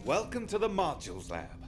Welcome to the Modules Lab.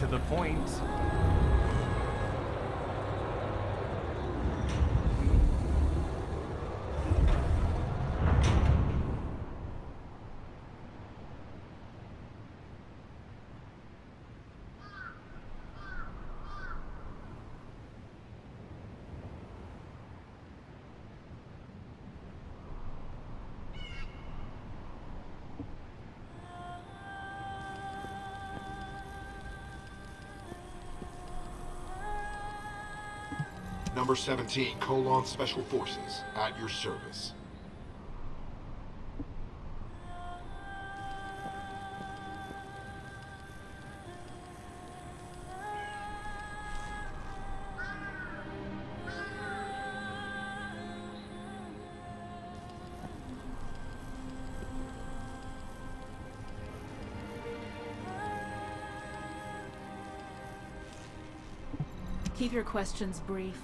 to the point. Number 17, Colon Special Forces, at your service. Keep your questions brief.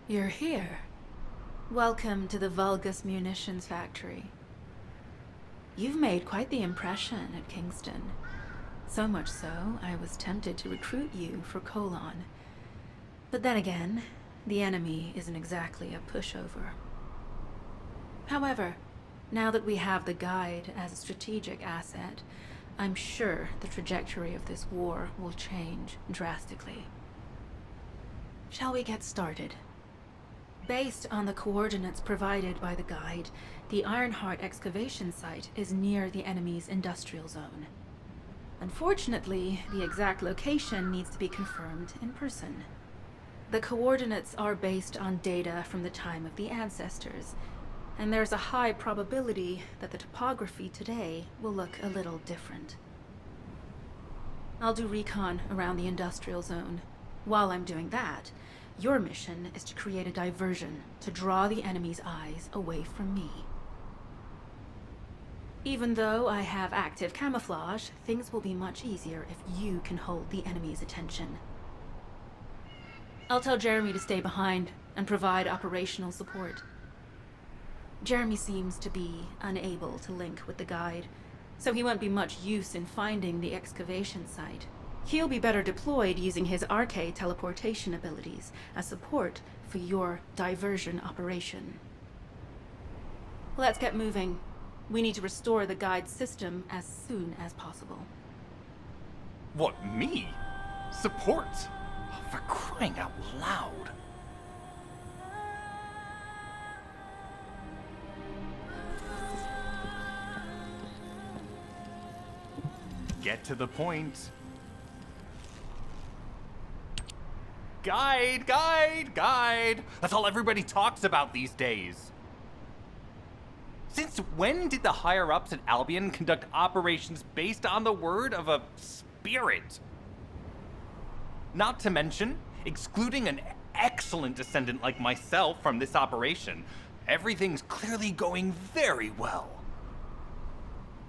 You're here. Welcome to the Vulgus Munitions Factory. You've made quite the impression at Kingston. So much so, I was tempted to recruit you for Colon. But then again, the enemy isn't exactly a pushover. However, now that we have the guide as a strategic asset, I'm sure the trajectory of this war will change drastically. Shall we get started? Based on the coordinates provided by the guide, the Ironheart excavation site is near the enemy's industrial zone. Unfortunately, the exact location needs to be confirmed in person. The coordinates are based on data from the time of the ancestors, and there's a high probability that the topography today will look a little different. I'll do recon around the industrial zone. While I'm doing that, your mission is to create a diversion to draw the enemy's eyes away from me. Even though I have active camouflage, things will be much easier if you can hold the enemy's attention. I'll tell Jeremy to stay behind and provide operational support. Jeremy seems to be unable to link with the guide, so he won't be much use in finding the excavation site. He'll be better deployed using his RK teleportation abilities as support for your diversion operation. Let's get moving. We need to restore the guide's system as soon as possible. What, me? Support? Oh, for crying out loud. Get to the point. Guide, guide, guide. That's all everybody talks about these days. Since when did the higher-ups at Albion conduct operations based on the word of a spirit? Not to mention, excluding an excellent descendant like myself from this operation, everything's clearly going very well.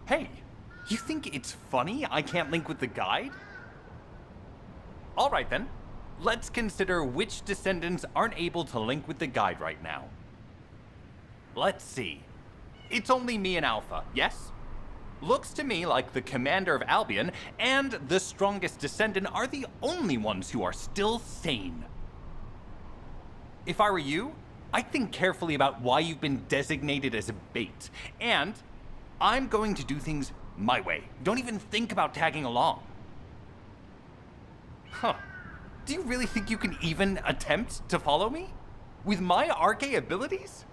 Hey, you think it's funny I can't link with the guide? All right then. Let's consider which descendants aren't able to link with the guide right now. Let's see. It's only me and Alpha, yes? Looks to me like the commander of Albion and the strongest descendant are the only ones who are still sane. If I were you, I'd think carefully about why you've been designated as a bait, and I'm going to do things my way. Don't even think about tagging along. Huh. Do you really think you can even attempt to follow me? With my RK abilities?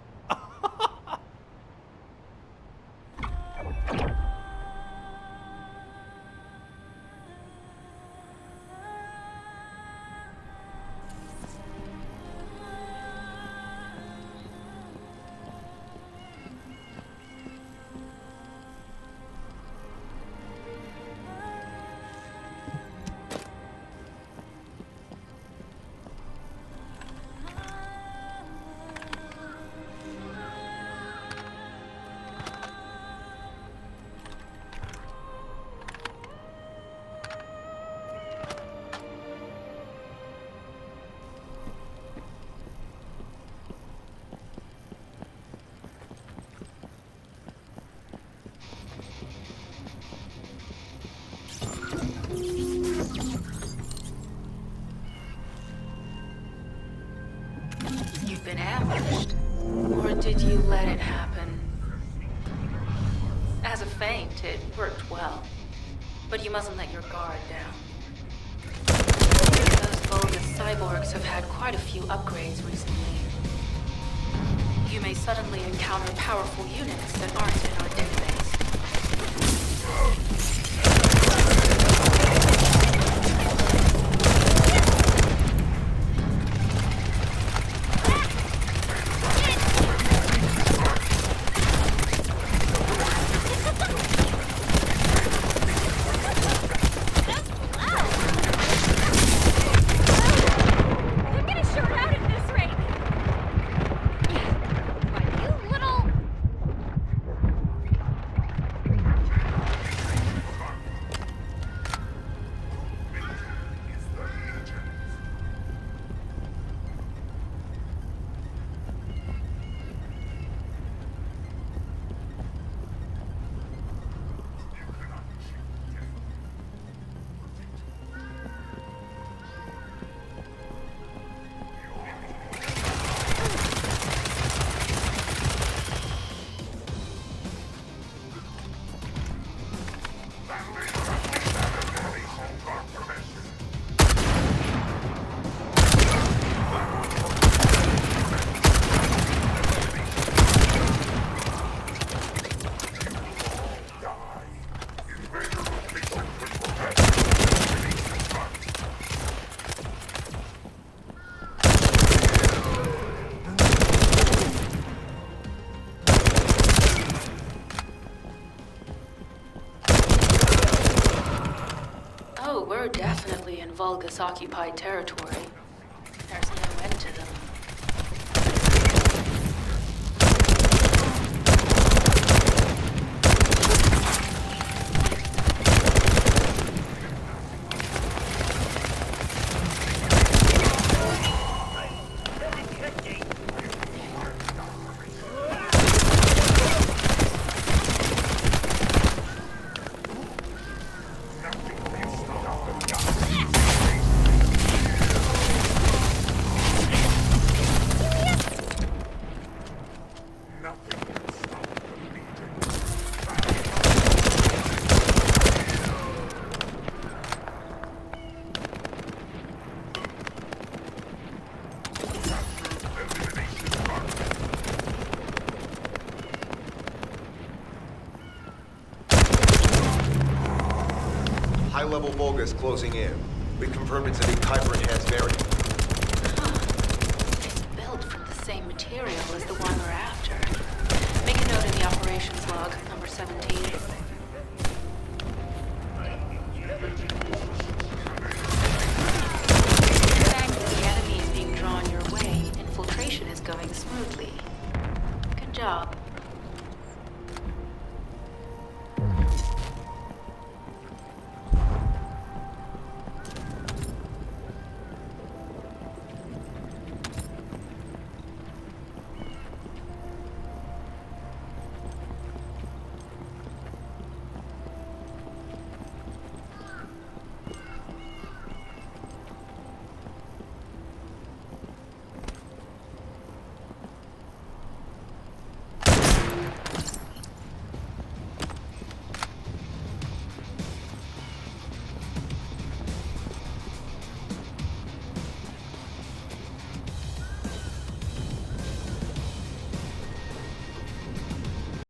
Or did you let it happen? As a feint, it worked well. But you mustn't let your guard down. Those Vulgus cyborgs have had quite a few upgrades recently. You may suddenly encounter powerful units that aren't in our database. We're definitely in Vulgus-occupied territory. There's no end to them. High-level Vulgus closing in. We confirmed it's a new Kuiper-enhanced variant. It's built from the same material as the one we're after. Make a note in the operations log, number 17. Thanks to the enemies being drawn your way, infiltration is going smoothly. Good job.